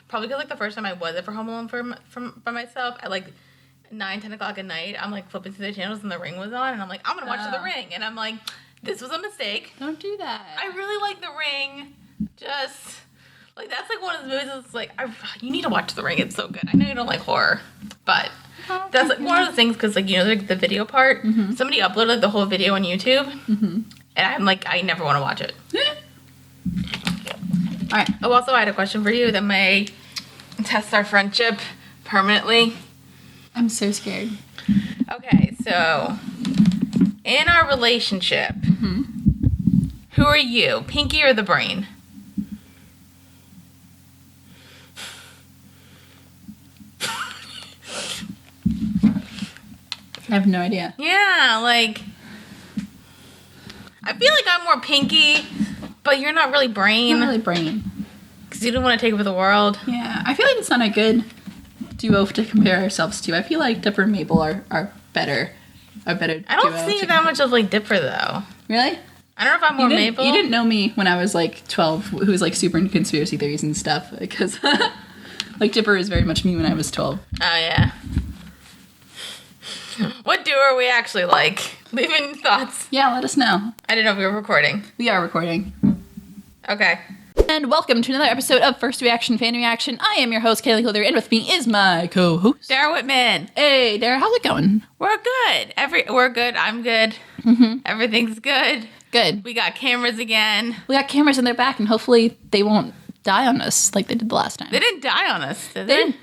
Probably because, like, the first time I was ever home alone by myself, at, like, 9, 10 o'clock at night, I'm, like, flipping through the channels and The Ring was on, and I'm like, I'm gonna watch The Ring. And I'm like, this was a mistake. Don't do that. I really like The Ring. Just, like, that's, like, one of the movies that's, like, you need to watch The Ring. It's so good. I know you don't like horror, but that's, like, one of the things, because, like, you know, like, the video part, somebody uploaded, like, the whole video on YouTube, and I'm like, I never want to watch it. All right. Oh, also, I had a question for you that may test our friendship permanently. I'm so scared. Okay, so in our relationship, who are you, Pinky or the brain? I have no idea. Yeah, like, I feel like I'm more Pinky, but you're not really brain. Not really brain. Because you don't want to take over the world. Yeah, I feel like it's not a good duo to compare ourselves to. I feel like Dipper and Mabel are better. I don't see that much of, like, Dipper, though. Really? I don't know if I'm more Mabel. You didn't know me when I was, like, 12, who was, like, super into conspiracy theories and stuff. Because, like, Dipper is very much me when I was 12. Oh, yeah. What duo are we actually like? Leave in thoughts. Yeah, let us know. I didn't know if we were recording. We are recording. Okay. And welcome to another episode of First Reaction Fan Reaction. I am your host, Cailin, and with me is my co-host, Dara Whitman. Hey, Dara, how's it going? We're good. We're good. I'm good. Everything's good. Good. We got cameras again. We got cameras in their back, and hopefully they won't die on us like they did the last time. They didn't die on us, did they?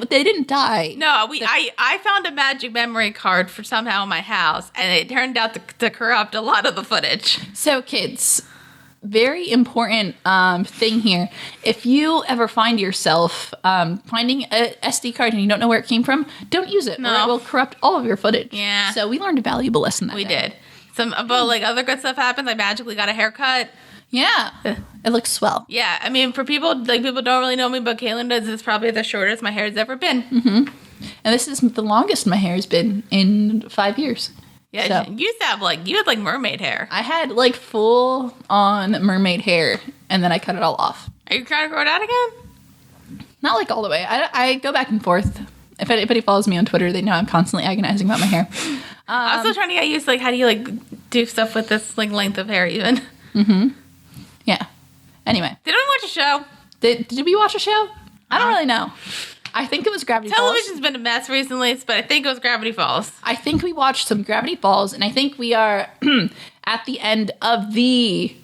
They didn't die. No, I found a magic memory card for somehow in my house, and it turned out to corrupt a lot of the footage. So, kids, very important thing here. If you ever find yourself finding a SD card and you don't know where it came from, don't use it, or it will corrupt all of your footage. Yeah. So we learned a valuable lesson that We day. did. But, like, other good stuff happens. I magically got a haircut. Yeah. It looks swell. Yeah, I mean, for people, like, people don't really know me, but Cailin does. This is probably the shortest my hair's ever been. And this is the longest my hair's been in 5 years. Yeah, So. you used to have, like, you had mermaid hair. I had, like, full-on mermaid hair, and then I cut it all off. Are you trying to grow it out again? Not, like, all the way. I go back and forth. If anybody follows me on Twitter, they know I'm constantly agonizing about my hair. I'm still trying to get used to, like, how do you, like, do stuff with this, like, length of hair even? Yeah. Anyway. Did we watch a show? Did we watch a show? I don't really know. I think it was Gravity Falls. Television's been a mess recently, but I think it was Gravity Falls. I think we watched some Gravity Falls, and I think we are at the end of the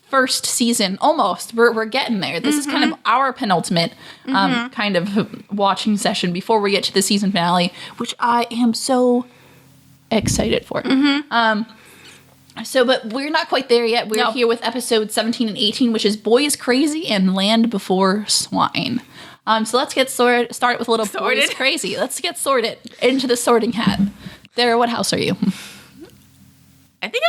first season. Almost. We're getting there. This is kind of our penultimate kind of watching session before we get to the season finale, which I am so excited for. But we're not quite there yet. We're here with episodes 17 and 18, which is Boyz Crazy and Land Before Swine. So let's get start with a little Boyz Crazy. Let's get sorted into the sorting hat. Dara, what house are you? I think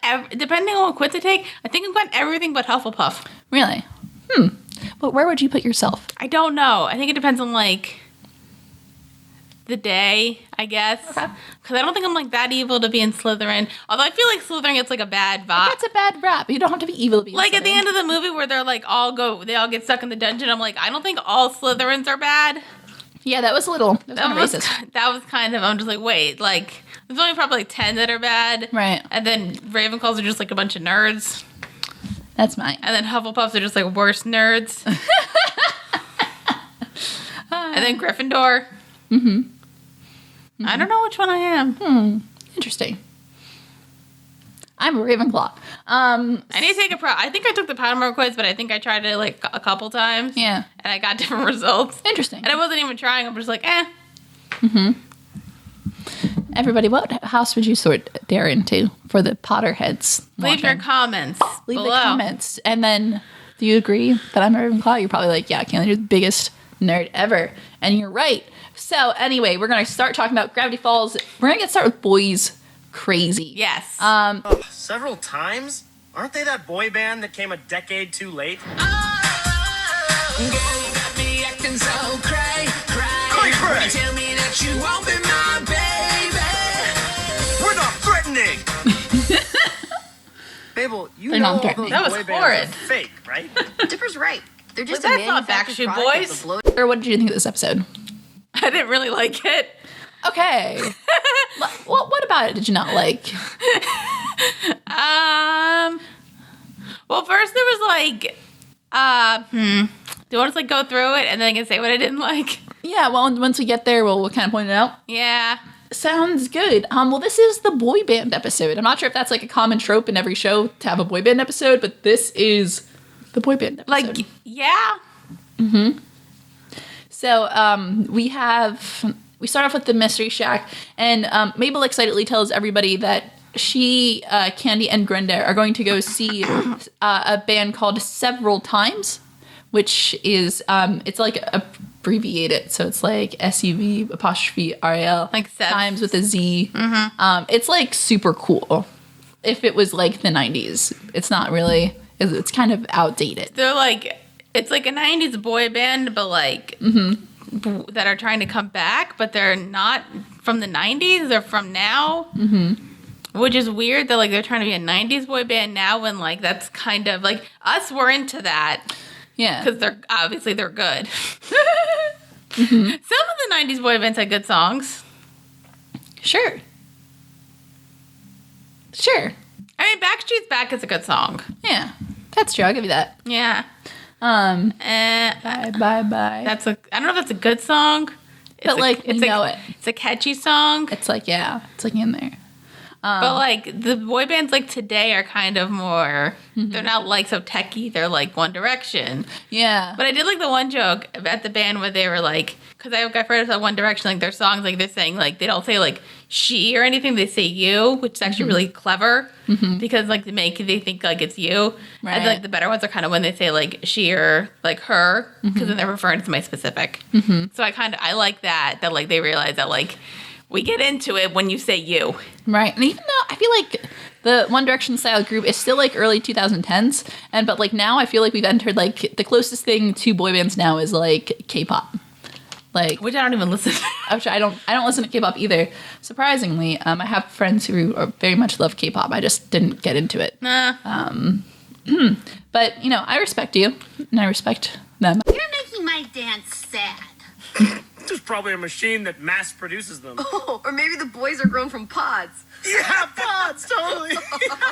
I've got, depending on what quiz I take, I think I've got everything but Hufflepuff. Really? But where would you put yourself? I don't know. I think it depends on, like, the day, I guess. Okay. Because I don't think I'm, like, that evil to be in Slytherin. Although I feel like Slytherin gets, like, a bad vibe. That's a bad rap. You don't have to be evil to be Like, in at the end of the movie where they're, like, they all get stuck in the dungeon, I'm like, I don't think all Slytherins are bad. Yeah, that was a little kind of racist. That was kind of, I'm just like, wait, like, there's only probably, like, 10 that are bad. Right. And then Ravenclaws are just, like, a bunch of nerds. That's mine. And then Hufflepuffs are just, like, worse nerds. And then Gryffindor. I don't know which one I am. Interesting. I'm a Ravenclaw. I need to take I think I took the Pottermore quiz, but I think I tried it, like, a couple times. Yeah. And I got different results. Interesting. And I wasn't even trying. I'm just like, eh. Everybody, what house would you sort Dara into for the Potterheads? Leave your comments Leave below. the comments. And then, do you agree that I'm a Ravenclaw? You're probably like, yeah, Cailin, you're the biggest nerd ever. And you're right. So, anyway, we're going to start talking about Gravity Falls. We're going to start with Boyz Crazy. Yes. Several times? Aren't they that boy band that came a decade too late? We're not threatening! Babel, you They're know not all threatening. those That was boy bands horrid. are fake, right? Dipper's right. They're just Well, a that's not manufactured Backstreet product Boys. of the bloated Or what did you think of this episode? I didn't really like it. Okay. What about it did you not like? Well, first there was like, do you want to like go through it and then I can say what I didn't like? Yeah, well, once we get there, we'll kind of point it out. Yeah. Sounds good. Well, this is the boy band episode. I'm not sure if that's like a common trope in every show to have a boy band episode, but this is the boy band episode. Like, yeah. Mm-hmm. So we start off with the Mystery Shack, and Mabel excitedly tells everybody that she, Candy, and Grenda are going to go see a band called Several Times, which is, it's like abbreviated, so it's like SUV''RAL, like times with a Z. Mm-hmm. It's like super cool. If it was like the 90s, it's not really, it's kind of outdated. They're like, it's like a 90s boy band, but like, that are trying to come back, but they're not from the 90s, they're from now. Which is weird that like they're trying to be a 90s boy band now when like that's kind of like us, we're into that. Yeah. Because they're good. Some of the 90s boy bands had good songs. Sure. I mean, Backstreet's Back is a good song. Yeah. That's true. I'll give you that. Yeah. Bye, bye, bye. I don't know if that's a good song. But like, you know it. It's a catchy song. It's like, yeah, it's like in there. But like the boy bands like today are kind of more, they're not like so techy, they're like One Direction. Yeah. But I did like the one joke about the band where they were like, because I've heard of One Direction, like their songs, like they're saying like, they don't say like she or anything, they say you, which is actually really clever because like they think like it's you. Right. And like the better ones are kind of when they say like she or like her, because then they're referring to my specific. So I like that like they realize that like, we get into it when you say you. Right. And even though I feel like the One Direction style group is still like early 2010s, but like now I feel like we've entered like the closest thing to boy bands now is like K-pop. Like, Which I don't even listen to. I don't listen to K-pop either. Surprisingly, I have friends who are very much love K-pop. I just didn't get into it. Nah. But, you know, I respect you and I respect them. You're making my dance sad. There's probably a machine that mass produces them. Oh, or maybe the boys are grown from pods. Yeah, pods, totally.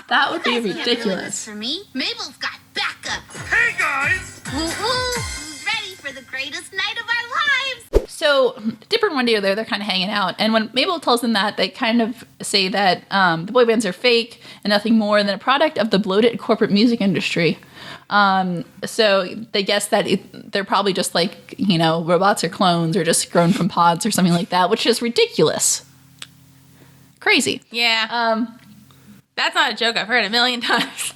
That would be Can't ruin this ridiculous. for me. Mabel's got backup. Hey, guys. Woo woo! Who's ready for the greatest night of our lives? So Dipper and Wendy are there, they're kind of hanging out. And when Mabel tells them that, they kind of say that the boy bands are fake and nothing more than a product of the bloated corporate music industry. So they guess that they're probably just like, you know, robots or clones or just grown from pods or something like that, which is ridiculous. Crazy. Yeah. That's not a joke. I've heard it a million times.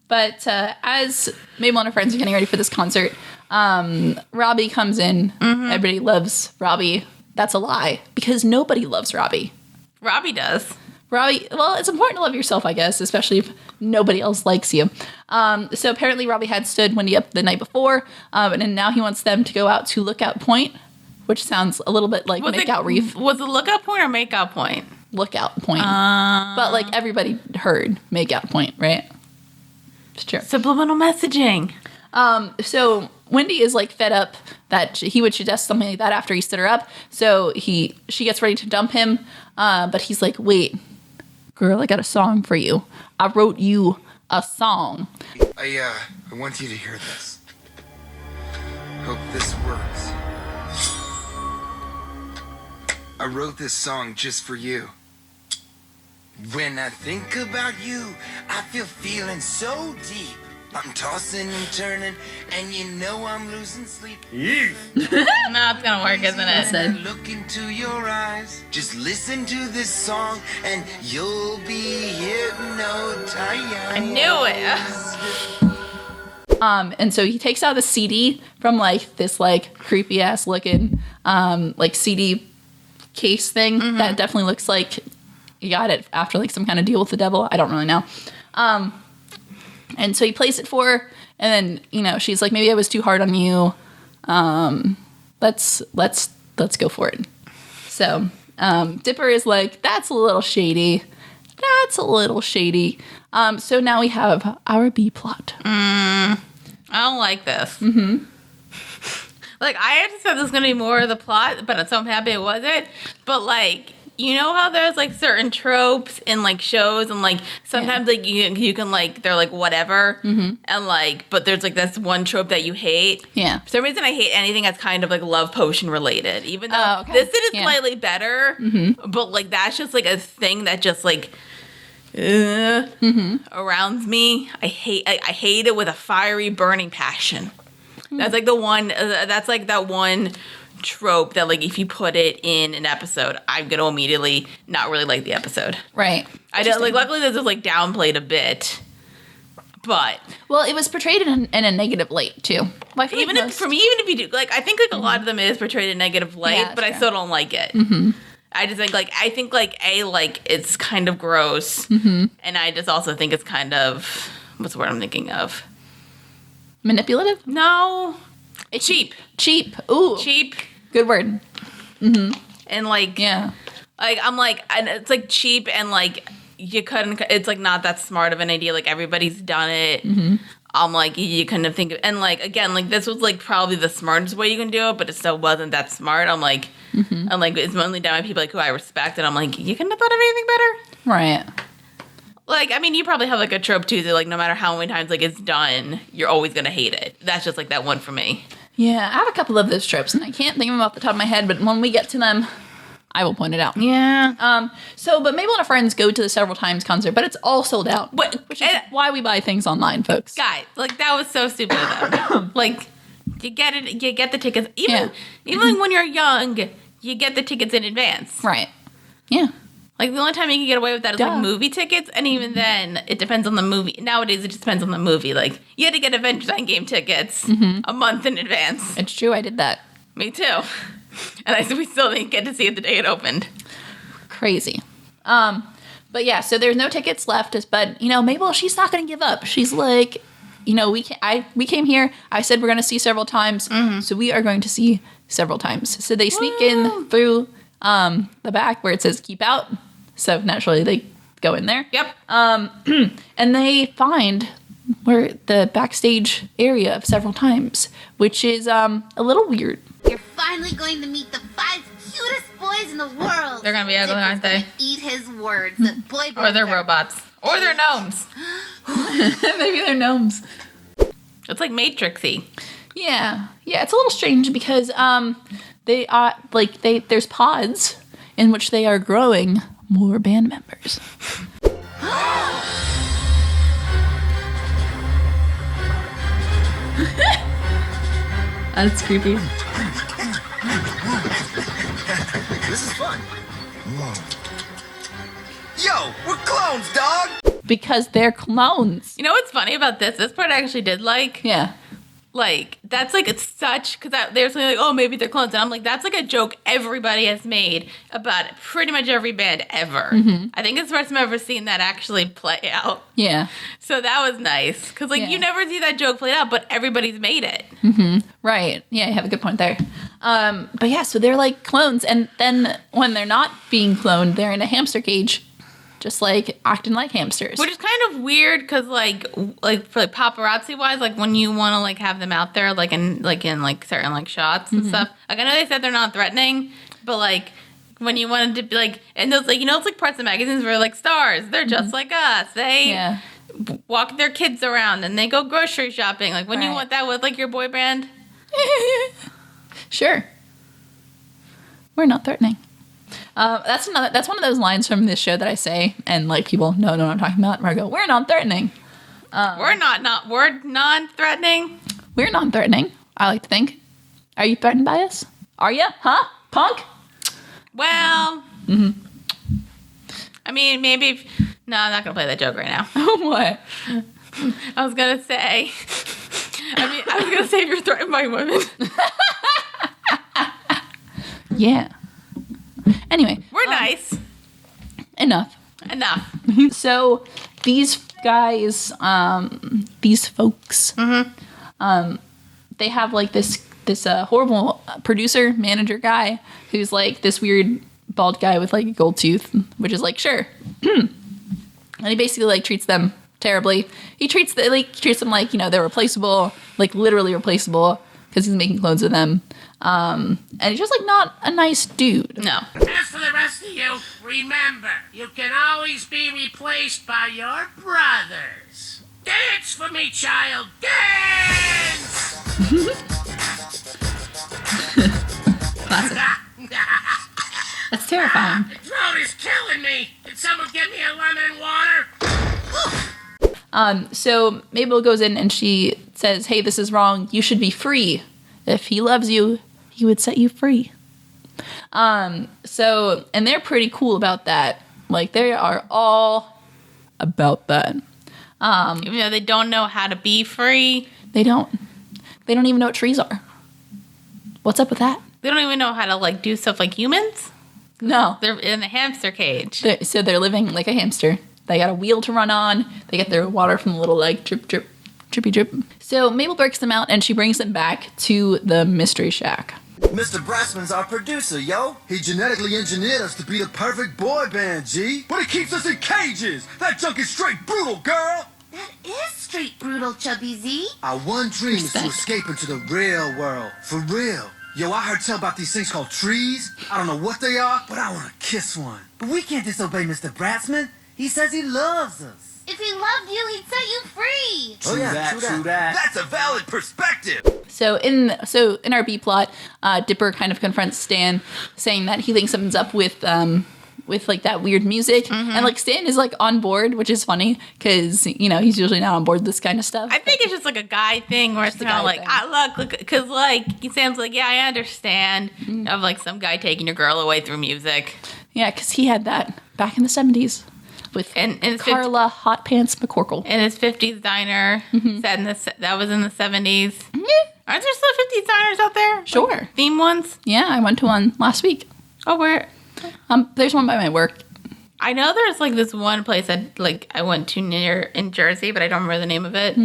But as Mabel and her friends are getting ready for this concert, Robbie comes in. Everybody loves Robbie. That's a lie because nobody loves Robbie. Robbie does. Robbie, well, it's important to love yourself, I guess, especially if nobody else likes you. So apparently Robbie had stood Wendy up the night before, and now he wants them to go out to Lookout Point, which sounds a little bit like Makeout Reef. Was it Lookout Point or Makeout Point? Lookout Point. But like everybody heard Makeout Point, right? It's true. Subliminal messaging. So Wendy is like fed up that he would suggest something like that after he stood her up. So she gets ready to dump him, but he's like, wait, girl, I got a song for you. I wrote you a song. I want you to hear this. Hope this works. I wrote this song just for you. When I think about you, I feel feeling so deep. I'm tossing and turning, and you know I'm losing sleep. Yeesh. No, it's gonna work, isn't it? When I look into your eyes, just listen to this song, and you'll be hypnotized. I knew it. And so he takes out the CD from like this like creepy ass looking like CD case thing that definitely looks like you got it after like some kind of deal with the devil. I don't really know. And so he plays it for her, and then, you know, she's like, maybe I was too hard on you. Let's go for it. So Dipper is like, that's a little shady. So now we have our B plot. I don't like this. Mm-hmm. Like, I had to say this was going to be more of the plot, but so I'm happy it wasn't. But, like, you know how there's, like, certain tropes in, like, shows and, like, sometimes, like, you can, like, they're, like, whatever. Mm-hmm. And, like, but there's, like, this one trope that you hate. Yeah. For some reason, I hate anything that's kind of, like, love potion related. Even though this is slightly better. Mm-hmm. But, like, that's just, like, a thing that just, like, around me. I hate it with a fiery, burning passion. That's like the one. That's like that one trope that, like, if you put it in an episode, I'm gonna immediately not really like the episode. Right. I don't like. Luckily, this was like downplayed a bit, but well, it was portrayed in a negative light too. Like even if you do, like, I think like a lot of them is portrayed in negative light, but I still don't like it. Mm-hmm. I just think like it's kind of gross, and I just also think it's kind of what's the word I'm thinking of. Manipulative? No. It's cheap. Cheap. Ooh. Cheap. Good word. Mm-hmm. And, like... Yeah. Like, I'm like... And it's, like, cheap and, like, you couldn't... It's, like, not that smart of an idea. Like, everybody's done it. Mm-hmm. I'm like, you couldn't have think of... And, like, again, like, this was, like, probably the smartest way you can do it, but it still wasn't that smart. I'm like... Mm-hmm. I'm like, it's mainly done by people, like, who I respect, and I'm like, you couldn't have thought of anything better? Right. Like, I mean, you probably have, like, a trope, too, that, like, no matter how many times, like, it's done, you're always gonna hate it. That's just, like, that one for me. Yeah, I have a couple of those tropes, and I can't think of them off the top of my head, but when we get to them, I will point it out. Yeah. But Mabel and her friends go to the Several Times concert, but it's all sold out. Which is why we buy things online, folks. Guys, like, that was so stupid of them. Like, you get the tickets. Even like, when you're young, you get the tickets in advance. Right. Yeah. Like, the only time you can get away with that is, like, movie tickets, and even then, it depends on the movie. Nowadays, it just depends on the movie. Like, you had to get Avengers Endgame tickets a month in advance. It's true, I did that. Me too. And we still didn't get to see it the day it opened. Crazy. But yeah, so there's no tickets left, but, you know, Mabel, she's not going to give up. She's like, you know, we came here, I said we're going to see several times, so we are going to see several times. So they sneak in through the back where it says keep out. So naturally they go in there. Yep. And they find where the backstage area of Several Times, which is a little weird. You're finally going to meet the 5 cutest boys in the world. They're gonna be ugly, aren't they? Eat his words. That boy Or they're robots. Or they're gnomes. Maybe they're gnomes. It's like Matrixy. Yeah, it's a little strange because they are there's pods in which they are growing more band members. That's creepy. This is fun. Yo, we're clones, dog! Because they're clones. You know what's funny about this? This part I actually did like. Yeah. Like, that's like, it's such, because they're saying like, oh, maybe they're clones. And I'm like, that's like a joke everybody has made about pretty much every band ever. Mm-hmm. I think it's the first time I've ever seen that actually play out. Yeah. So that was nice. Because, like, you never see that joke played out, but everybody's made it. Mm-hmm. Right. Yeah, you have a good point there. But yeah, so they're like clones. And then when they're not being cloned, they're in a hamster cage. Just like acting like hamsters, which is kind of weird because like for like paparazzi wise, like when you want to like have them out there like in certain like shots and stuff. Like I know they said they're not threatening, but like when you wanted to be like, and those like, you know, it's like parts of magazines where like stars, they're just like us. They walk their kids around and they go grocery shopping. Like when you want that with like your boy band. Sure, we're not threatening. That's one of those lines from this show that I say, and like people know what I'm talking about. Where I go, we're non-threatening. We're non-threatening. We're non-threatening. I like to think. Are you threatened by us? Are you? Huh, punk? Well, I mean, maybe. No, I'm not gonna play that joke right now. What? I was gonna say. If you're threatened by women. Yeah. Anyway. We're nice. Enough. So these guys, these folks, they have like this horrible producer, manager guy who's like this weird bald guy with like a gold tooth, which is like, sure. And he basically like treats them terribly. He treats them like, they're replaceable, like literally replaceable, because he's making clones of them. And he's just like not a nice dude. No. As for the rest of you, remember, you can always be replaced by your brothers. Dance for me, child, dance! Classic. That's terrifying. Throat is killing me. Can someone get me a lemon and water? So Mabel goes in and she says, hey, this is wrong. You should be free. If he loves you, he would set you free. And they're pretty cool about that. Like, they are all about that. Even though they don't know how to be free. They don't even know what trees are. What's up with that? They don't even know how to, like, do stuff like humans. No. They're in a hamster cage. So they're living like a hamster. They got a wheel to run on. They get their water from the little, like, drip, drip, drippy, drip. So Mabel breaks them out, and she brings them back to the Mystery Shack. Mr. Brassman's our producer, yo. He genetically engineered us to be the perfect boy band, G. But he keeps us in cages. That junk is straight brutal, girl. That is straight brutal, Chubby Z. Our one dream is to Respect. escape into the real world. For real. Yo, I heard tell about these things called trees. I don't know what they are, but I want to kiss one. But we can't disobey Mr. Brassman. He says he loves us. If he loved you, he'd set you free. True that. That's a valid perspective. So in our B plot, Dipper kind of confronts Stan, saying that he thinks something's up with like that weird music, and like Stan is like on board, which is funny because he's usually not on board with this kind of stuff. I think it's just like a guy thing where it's kind of like, look, because like Sam's like, yeah, I understand of like some guy taking your girl away through music. Yeah, because he had that back in the 70s with And it's Carla Hot Pants McCorkle. in his 50s diner set in that was in the 70s. Aren't there still 50s diners out there? Sure. Like, theme ones? Yeah, I went to one last week. Oh, where? There's one by my work. I know there's like this one place that like I went to near in Jersey, but I don't remember the name of it.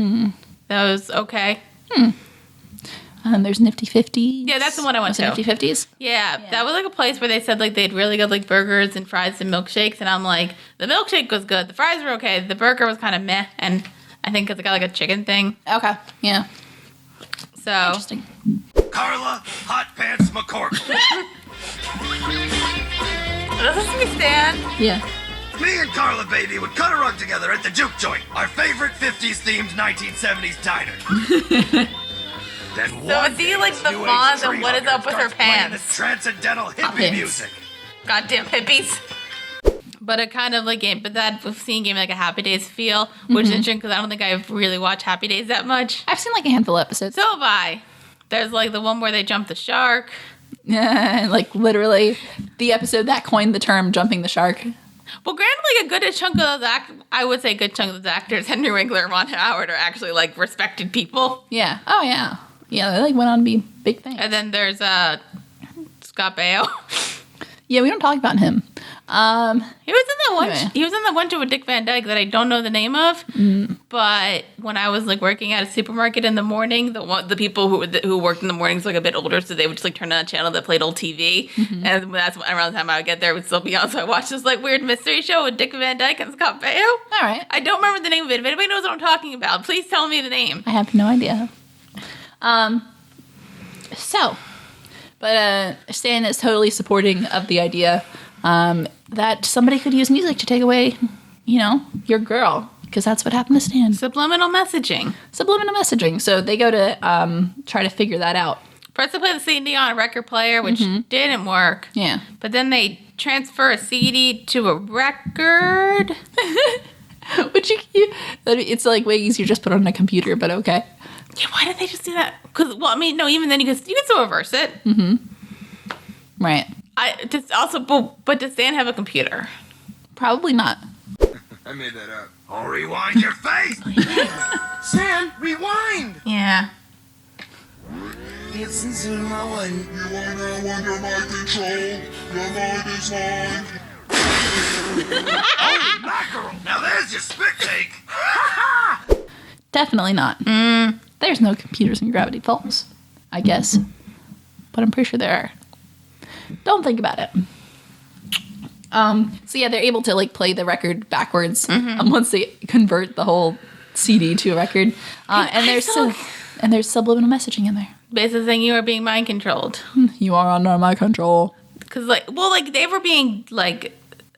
That was okay. There's Nifty 50s. Yeah, that's the one I went to. Nifty 50s. Yeah, that was like a place where they said like they had really good like burgers and fries and milkshakes, and I'm like, the milkshake was good, the fries were okay, the burger was kind of meh, and I think it's got like a chicken thing. Okay. Yeah. So Interesting. Carla Hot Pants McCorkle. does this me stand? Yeah. Me and Carla, baby, would cut a rug together at the Juke Joint, our favorite 50s themed 1970s diner. Then So is he like the Fonz, and what is up with her pants? This transcendental hippie pants. music. Goddamn hippies. But it kind of like that scene gave me like a Happy Days feel, which is interesting because I don't think I've really watched Happy Days that much. I've seen like a handful of episodes. So have I. There's like the one where they jump the shark. Like literally the episode that coined the term jumping the shark. Well, granted, like a good chunk of those I would say a good chunk of those actors, Henry Winkler and Ron Howard, are actually like respected people. Yeah. Oh yeah. Yeah, they like went on to be big things. And then there's Scott Baio. Yeah, we don't talk about him. He was in that one. Anyway. He was in that one show with Dick Van Dyke that I don't know the name of. But when I was like working at a supermarket in the morning, the people who worked in the mornings like a bit older, so they would just like turn on a channel that played old TV, and that's around the time I would get there, it would still be on. So I watched this like weird mystery show with Dick Van Dyke and Scott Baio. All right. I don't remember the name of it. If anybody knows what I'm talking about, please tell me the name. I have no idea. But Stan is totally supporting of the idea that somebody could use music to take away, your girl, because that's what happened to Stan. Subliminal messaging. Subliminal messaging. So they go to try to figure that out. First they play the CD on a record player, which didn't work. Yeah. But then they transfer a CD to a record. Which it's like way easier just put it on a computer, but okay. Yeah, why did they just do that? Because, well, I mean, no, even then you can still reverse it. Right. But does Stan have a computer? Probably not. I made that up. Oh, rewind your face! Sam, rewind! Yeah. Listen to my one. You wanna wonder my control, your mind is mine. Holy mackerel! Now there's your spit take! Definitely not. There's no computers in Gravity Falls, I guess. But I'm pretty sure there are. Don't think about it. So yeah, they're able to like play the record backwards once they convert the whole CD to a record. And there's subliminal messaging in there. Basically saying you are being mind controlled. You are under my control. Because they were being like,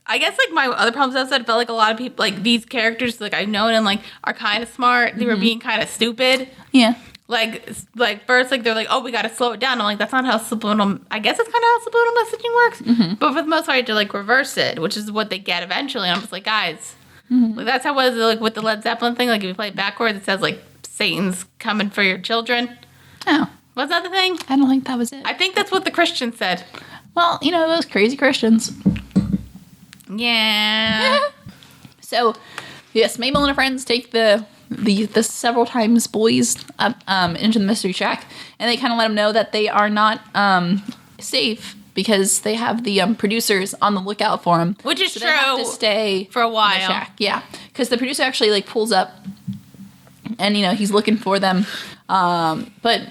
I guess like my other problems I said, I felt like a lot of people, like these characters, like I've known and like are kind of smart. They were being kind of stupid. Yeah. Like first, like they're like, oh, we got to slow it down. I'm like, that's not how subliminal. I guess it's kind of how subliminal messaging works. But for the most part, to like reverse it, which is what they get eventually. And I'm just like, guys, like that's how it was like with the Led Zeppelin thing. Like if you play it backwards, it says like Satan's coming for your children. Oh, was that the thing? I don't think that was it. I think that's what the Christians said. Well, you know those crazy Christians. Yeah. So, yes, Mabel and her friends take the several times boys up into the mystery shack, and they kind of let them know that they are not safe because they have the producers on the lookout for them. Which is so true. They have to stay for a while. In the shack. Yeah, because the producer actually like pulls up, and he's looking for them, but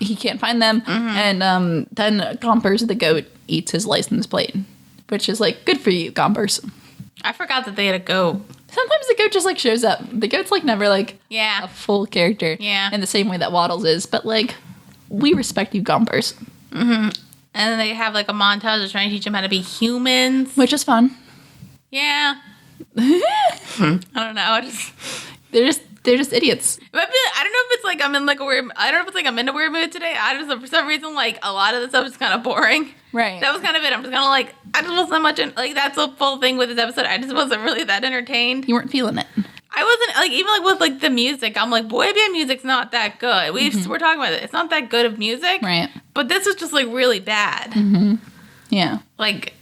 he can't find them, and then Gompers the goat eats his license plate, which is like good for you, Gompers. I forgot that they had a goat. Sometimes the goat just like shows up. The goat's like never like a full character. Yeah. In the same way that Waddles is, but like we respect you, Gompers. And then they have like a montage of trying to teach them how to be humans, which is fun. Yeah. I don't know. They're just idiots. I don't know if it's like I'm in like a weird. I don't know if it's like I'm in a weird mood today. I just for some reason like a lot of the stuff is kind of boring. Right. That was kind of it. I'm just kind of like I just wasn't much like that's the full thing with this episode. I just wasn't really that entertained. You weren't feeling it. I wasn't like even like with like the music. I'm like boy band music's not that good. We're talking about it. It's not that good of music. Right. But this is just like really bad. Yeah. Like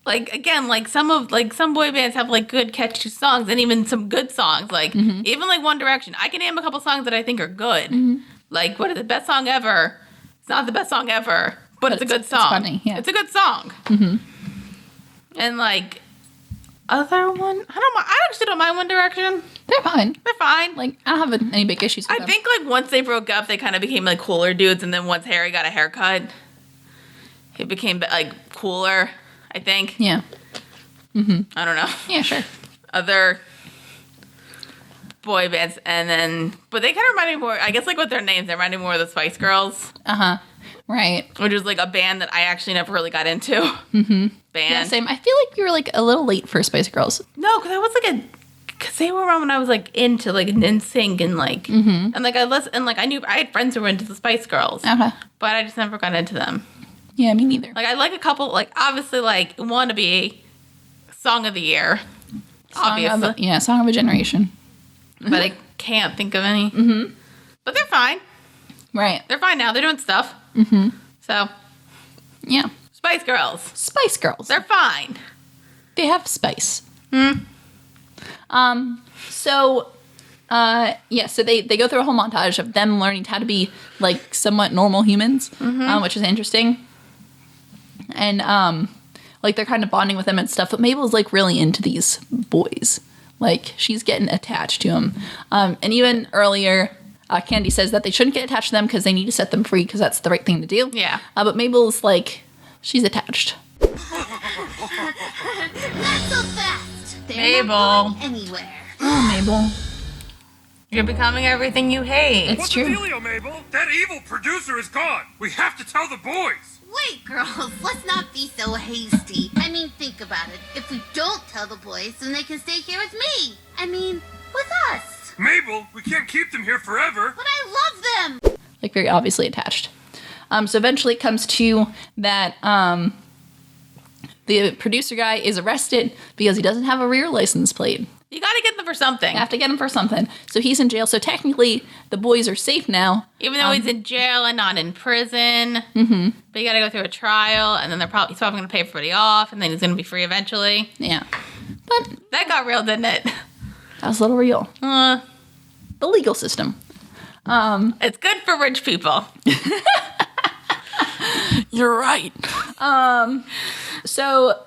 again, like some boy bands have like good catchy songs and even some good songs. Like even like One Direction, I can name a couple songs that I think are good. Like what is the best song ever? It's not the best song ever, but it's a good song. It's funny. Yeah. It's a good song. And like other one, I actually don't mind One Direction. They're fine. They're fine. Like I don't have any big issues with them. I think like once they broke up, they kind of became like cooler dudes, and then once Harry got a haircut, he became like cooler. I think. Yeah. I don't know. Yeah, sure. Other boy bands, and then, but they kind of remind me more, I guess, like with their names, they remind me more of the Spice Girls. Right. Which is like a band that I actually never really got into. Band. Yeah, same. I feel like you were like a little late for Spice Girls. No, because I was like because they were around when I was like into like NSYNC and like, and like I listened, and like I had friends who were into the Spice Girls. But I just never got into them. Yeah, me neither. Like, I like a couple, like, obviously, like, Wannabe, Song of the Year. Obviously. Song of a Generation. But I can't think of any. But they're fine. Right. They're fine now. They're doing stuff. So. Yeah. Spice Girls. Spice Girls. They're fine. They have spice. So they go through a whole montage of them learning how to be, like, somewhat normal humans, which is interesting. And, like, they're kind of bonding with them and stuff. But Mabel's, like, really into these boys. Like, she's getting attached to them. And even earlier, Candy says that they shouldn't get attached to them because they need to set them free because that's the right thing to do. Yeah. But Mabel's, like, she's attached. Not so fast. They're Mabel. not going anywhere. Oh, Mabel. You're becoming everything you hate. It's What's true. the dealio, Mabel? That evil producer is gone. We have to tell the boys. Wait, girls, let's not be so hasty. I mean, think about it. If we don't tell the boys, then they can stay here with me. I mean, with us. Mabel, we can't keep them here forever. But I love them. Like, very obviously attached. So eventually it comes to that the producer guy is arrested because he doesn't have a rear license plate. You gotta get them for something. You have to get him for something. So he's in jail. So technically, the boys are safe now. Even though he's in jail and not in prison. But you gotta go through a trial, and then he's probably gonna pay everybody off, and then he's gonna be free eventually. Yeah. But that got real, didn't it? That was a little real. The legal system. It's good for rich people. You're right. So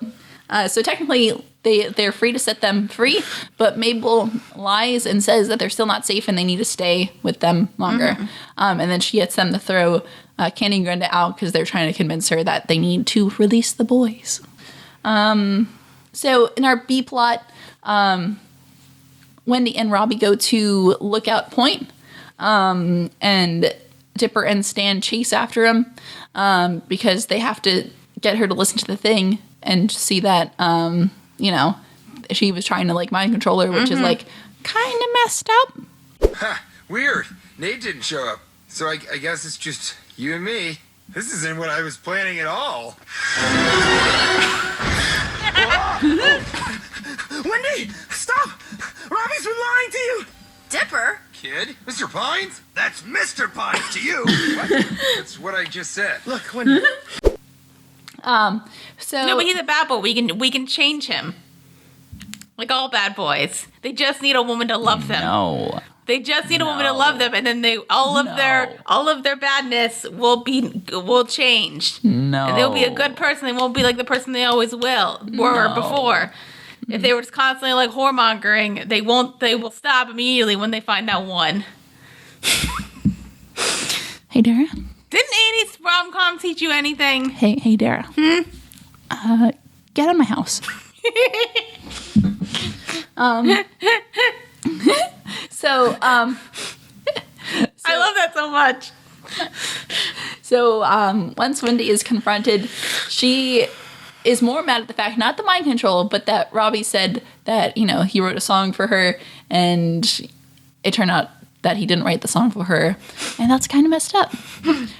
technically, they're free to set them free, but Mabel lies and says that they're still not safe and they need to stay with them longer. And then she gets them to throw Candy and Grenda out because they're trying to convince her that they need to release the boys. So in our B plot, Wendy and Robbie go to Lookout Point, and Dipper and Stan chase after him because they have to get her to listen to the thing and see that, she was trying to like mind control her, which is like kind of messed up. Ha, weird. Nate didn't show up. So I guess it's just you and me. This isn't what I was planning at all. Wendy, stop! Robbie's been lying to you. Dipper? Kid? Mr. Pines? That's Mr. Pines to you. What? That's what I just said. Look, Wendy. So No, but he's a bad boy. We can change him. Like all bad boys. They just need a woman to love them. no. They just need a woman to love them, and then all of their badness will change. No. And they'll be a good person. They won't be like the person they always were before. If they were just constantly like whoremongering, they will stop immediately when they find out one. Hey, Dara. Didn't 80s rom-com teach you anything? Hey, Dara. Get out of my house. So, I love that so much. So once Wendy is confronted, she is more mad at the fact, not the mind control, but that Robbie said that, he wrote a song for her, and it turned out that he didn't write the song for her, and that's kind of messed up.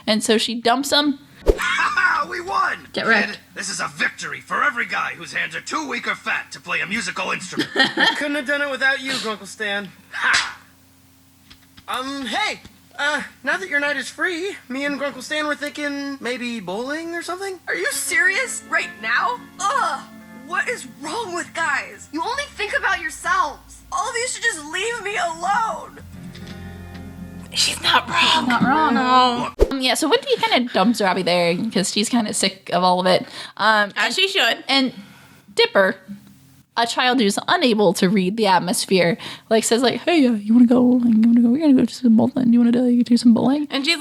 And so she dumps him. Ha! We won! Get wrecked. Kid, this is a victory for every guy whose hands are too weak or fat to play a musical instrument. Couldn't have done it without you, Grunkle Stan. Ha! Hey! Now that your night is free, me and Grunkle Stan were thinking maybe bowling or something? Are you serious? Right now? Ugh! What is wrong with guys? You only think about yourselves. All of you should just leave me alone. She's not wrong. Not wrong. No. Yeah, so Wendy kind of dumps Robbie there because she's kind of sick of all of it. As she should. And Dipper, a child who's unable to read the atmosphere, says hey, you want to go? We're gonna go to some bowling. You want to do some bowling? And she's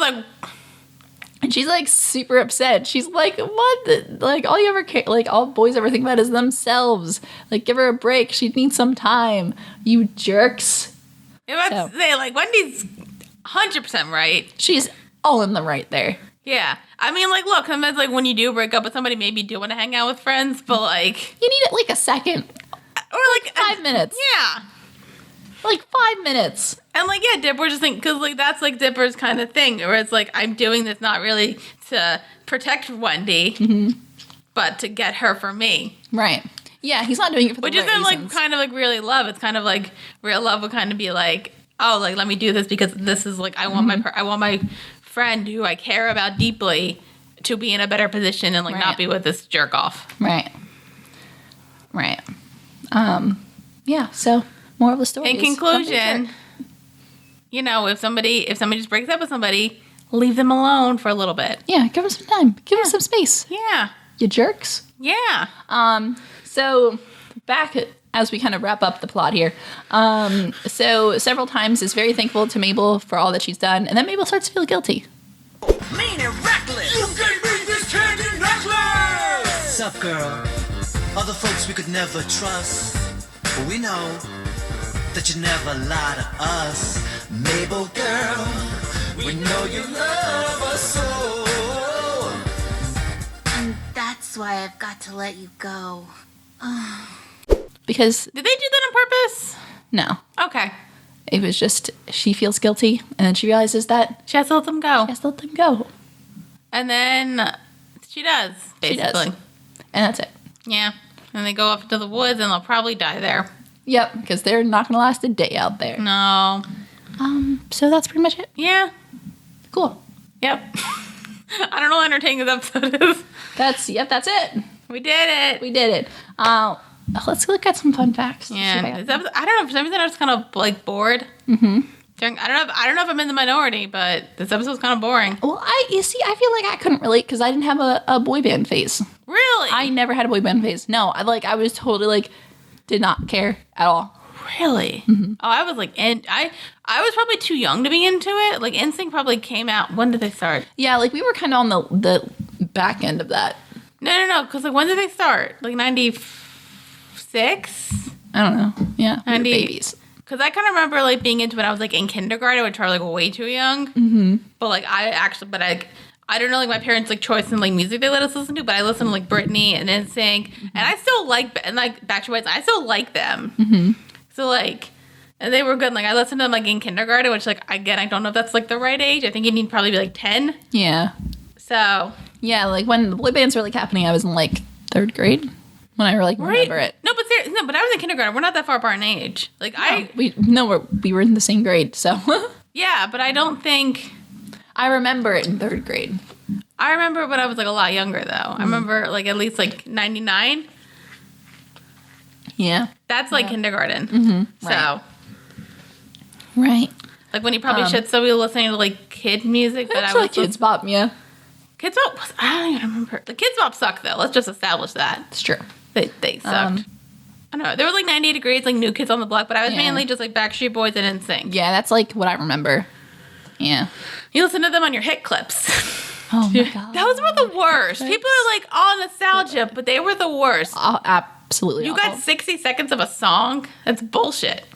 like, super upset. She's like, what? All you ever care, all boys ever think about is themselves. Give her a break. She needs some time. You jerks. let's say, Wendy's 100% right. She's all in the right there. Yeah. I mean, look, sometimes, when you do break up with somebody, maybe you do want to hang out with friends, but, you need it, a second. Or, 5 minutes. Yeah. 5 minutes. And, yeah, Dipper just think, because, that's, Dipper's kind of thing, where it's, I'm doing this not really to protect Wendy, but to get her for me. Right. Yeah, he's not doing it for the Which right isn't, reasons. kind of, really love. It's kind of, real love would kind of be oh, let me do this because this is, I want my friend who I care about deeply to be in a better position and, Right. not be with this jerk off. Right. Yeah, so more of the story In is conclusion, if somebody just breaks up with somebody, leave them alone for a little bit. yeah, give them some time. Give them some space. Yeah. You jerks. Yeah. So back as we kind of wrap up the plot here. So several times is very thankful to Mabel for all that she's done, and then Mabel starts to feel guilty. Mean and reckless! You gave me this candy necklace! Sup, girl? Other folks we could never trust, but we know that you never lie to us. Mabel, girl, we know you love us so. And that's why I've got to let you go. Because, Did they do that on purpose? no, Okay. it was just she feels guilty, and then she realizes that She has to let them go. she has to let them go. And then she does, She does. basically. And that's it. Yeah. And they go off into the woods and they'll probably die there. Yep, because they're not going to last a day out there. No. So that's pretty much it. Yeah. Cool. Yep. I don't know how entertaining this episode is. That's it. We did it. We did it. Let's look at some fun facts. Yeah. This episode, I don't know. For some reason, I was kind of bored. Mm-hmm. I don't know if I'm in the minority, but this episode's kind of boring. Well, I feel like I couldn't relate because I didn't have a boy band phase. Really? I never had a boy band phase. No, I was totally did not care at all. Really? Mm-hmm. Oh, I was I was probably too young to be into it. NSYNC probably came out. When did they start? Yeah, we were kind of on the back end of that. No. Because when did they start? 94? 96. I don't know. Yeah, we were 90. babies. Because I kind of remember like being into it when I was like in kindergarten, which I was like way too young. Mm-hmm. But like I don't know like my parents like choice in like music they let us listen to, but I listened to like Britney and NSYNC, and I still like Backstreet Boys. I still like them. Mm-hmm. So like, and they were good. Like I listened to them like in kindergarten, which like again I don't know if that's like the right age. I think you need probably be like 10. Yeah. So yeah, like when the boy bands were like happening, I was in like 3rd grade when I remember it. No, but seriously, no, but I was in kindergarten. We're not that far apart in age. Like we were in the same grade, so yeah, but I don't think I remember it in 3rd grade. I remember when I was like a lot younger though. I remember like at least like 99. Yeah, that's like kindergarten. Mm-hmm. So right, like when you probably should still be listening to like kid music, but I was like Kids Bop. Yeah, Kids Bop. I don't even remember. The Kids Bop sucked though. Let's just establish that. It's true. They sucked. I don't know. There was like 98 Degrees, like New Kids on the Block, but I was mainly just like Backstreet Boys and NSYNC. Yeah, that's like what I remember. Yeah. You listen to them on your hit clips. Oh my god. Those were the worst. People are like all nostalgia, but they were the worst. Oh, absolutely. You awful. got 60 seconds of a song? That's bullshit.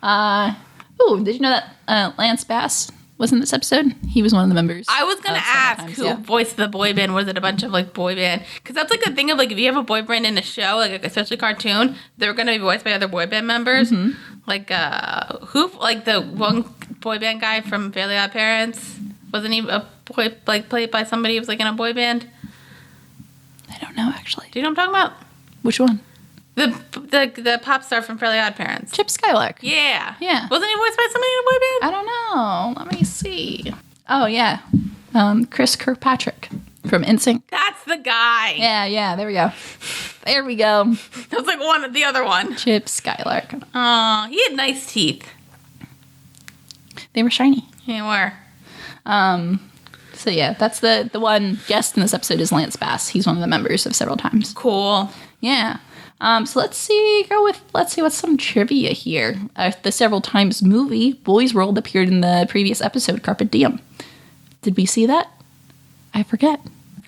Did you know that Lance Bass was in this episode? He was one of the members. I was going to ask who voiced the boy band. Was it a bunch of like boy band? Because that's like the thing of like if you have a boy band in a show, like especially cartoon, they're going to be voiced by other boy band members. Mm-hmm. Like who? Like the one boy band guy from Fairly Odd Parents. Wasn't he a boy like played by somebody who was like in a boy band? I don't know actually. Do you know what I'm talking about? Which one? The pop star from Fairly Odd Parents. Chip Skylark. Yeah. Yeah. Wasn't he voiced by somebody in a boy band? I don't know. Let me see. Oh, yeah. Chris Kirkpatrick from NSYNC. That's the guy. Yeah. There we go. There we go. That was like the other one. Chip Skylark. Oh, he had nice teeth. They were shiny. They were. So yeah, that's the one guest in this episode is Lance Bass. He's one of the members of several times. Cool. Yeah. So let's see what's some trivia here. The several times movie Boy's World appeared in the previous episode, Carpe Diem. Did we see that? I forget.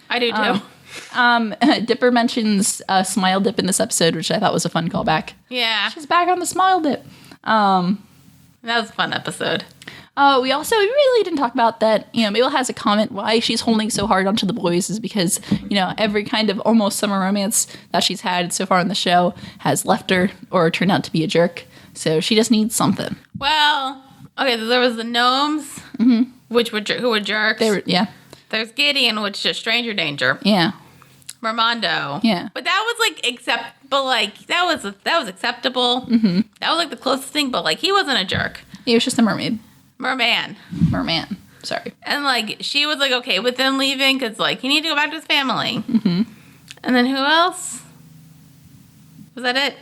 I do too. Dipper mentions Smile Dip in this episode, which I thought was a fun callback. Yeah. She's back on the Smile Dip. That was a fun episode. We really didn't talk about that. You know, Mabel has a comment why she's holding so hard onto the boys is because, you know, every kind of almost summer romance that she's had so far in the show has left her or turned out to be a jerk. So she just needs something. Well, okay, so there was the gnomes, who were jerks. Yeah. There's Gideon, which is stranger danger. Yeah. Mermando. Yeah. But that was that was acceptable. Mm-hmm. That was like the closest thing, but like he wasn't a jerk. He was just a merman. Sorry. And like she was like okay with them leaving because like he needed to go back to his family. Mm-hmm. And then who else? Was that it?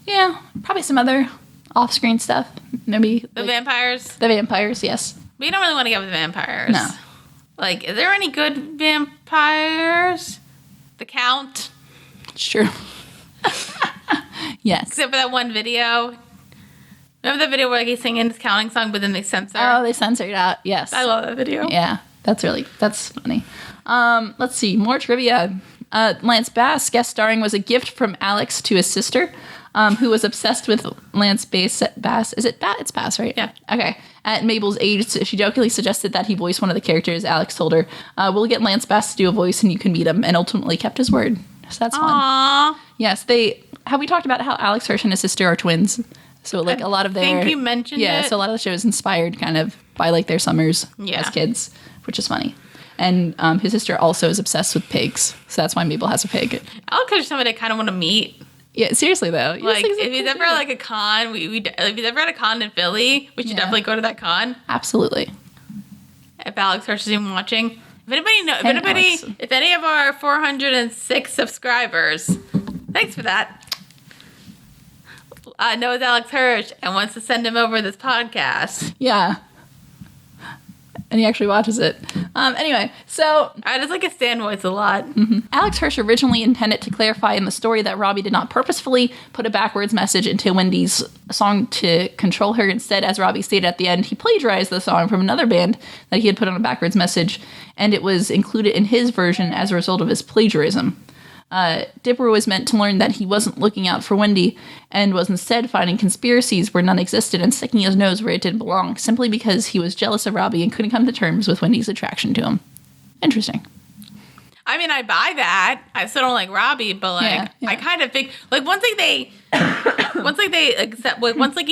Yeah, probably some other off-screen stuff. Maybe the vampires. The vampires, yes. But you don't really want to get with the vampires. No. Like, is there any good vampires? The Count. It's true. Yes. Except for that one video. Remember the video where like, he's singing his counting song, but then they censor? Oh, they censored it out. Yes. I love that video. Yeah, that's funny. Let's see, more trivia. Lance Bass guest starring was a gift from Alex to his sister, who was obsessed with Lance Bass. Is it Bass? It's Bass, right? Yeah. Okay. At Mabel's age, she jokingly suggested that he voice one of the characters. Alex told her, we'll get Lance Bass to do a voice and you can meet him, and ultimately kept his word. So that's fun. Aww. Yes, have we talked about how Alex Hirsch and his sister are twins? So like a lot of their... I think you mentioned it. Yeah, so a lot of the show is inspired kind of by like their summers as kids, which is funny. And his sister also is obsessed with pigs. So that's why Mabel has a pig. Alex Hirsch is somebody I kind of want to meet. Yeah, seriously though. Like if he's ever like a con, if he's ever at a con in Philly, we should definitely go to that con. Absolutely. If Alex Hirsch is even watching. If any of our 406 subscribers, thanks for that. Knows Alex Hirsch and wants to send him over this podcast. Yeah. And he actually watches it. Anyway, so... I just like his stand voice a lot. Mm-hmm. Alex Hirsch originally intended to clarify in the story that Robbie did not purposefully put a backwards message into Wendy's song to control her. Instead, as Robbie stated at the end, he plagiarized the song from another band that he had put on a backwards message, and it was included in his version as a result of his plagiarism. Dipper was meant to learn that he wasn't looking out for Wendy and was instead finding conspiracies where none existed and sticking his nose where it didn't belong, simply because he was jealous of Robbie and couldn't come to terms with Wendy's attraction to him. Interesting. I mean, I buy that. I still don't like Robbie, but like, I kind of think like once he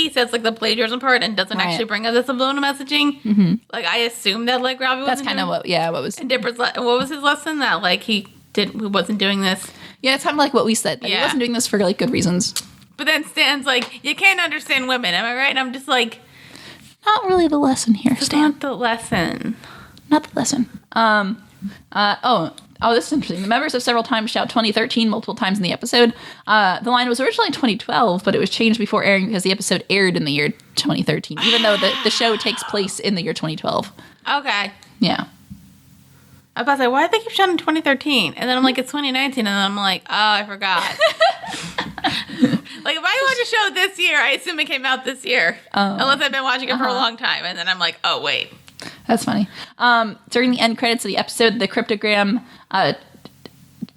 says like the plagiarism part and doesn't actually bring up the subliminal messaging, like I assume that like Robbie. That's kind of what was. And Dipper's what was his lesson that like he wasn't doing this. Yeah, it's kind of like what we said. That he wasn't doing this for like good reasons. But then Stan's like, you can't understand women, am I right? And I'm just like, not really the lesson here, Stan. Not the lesson. Not the lesson. Oh, this is interesting. The members have several times shout 2013 multiple times in the episode. The line was originally 2012, but it was changed before airing because the episode aired in the year 2013, even though the show takes place in the year 2012. Okay. Yeah. I was about to say, why did they keep shouting 2013? And then I'm like, it's 2019, and then I'm like, oh, I forgot. Like, if I watch a show this year, I assume it came out this year. Unless I've been watching it for a long time, and then I'm like, oh, wait. That's funny. During the end credits of the episode, the cryptogram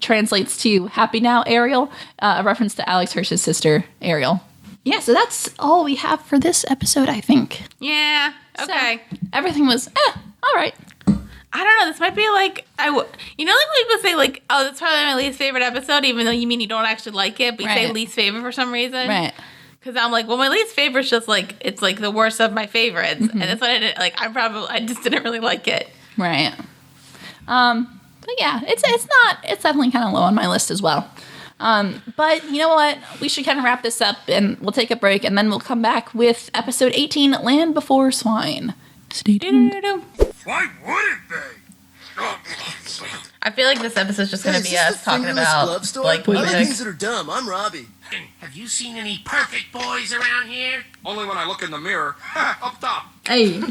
translates to "Happy Now, Ariel," a reference to Alex Hirsch's sister, Ariel. Yeah, so that's all we have for this episode, I think. Yeah, okay. So, everything was, all right. I don't know, this might be like, like when people say like, oh, that's probably my least favorite episode, even though you mean you don't actually like it, but you say least favorite for some reason. Right. Because I'm like, well, my least favorite's just like, it's like the worst of my favorites. And that's what I did. Like, I just didn't really like it. Right. But yeah, it's definitely kind of low on my list as well. But you know what? We should kind of wrap this up and we'll take a break and then we'll come back with episode 18, Land Before Swine. Stay tuned. Why wouldn't they? I feel like this episode's just going to be us talking about like I like things that are dumb. I'm Robbie. Have you seen any perfect boys around here? Only when I look in the mirror. Up top. Hey.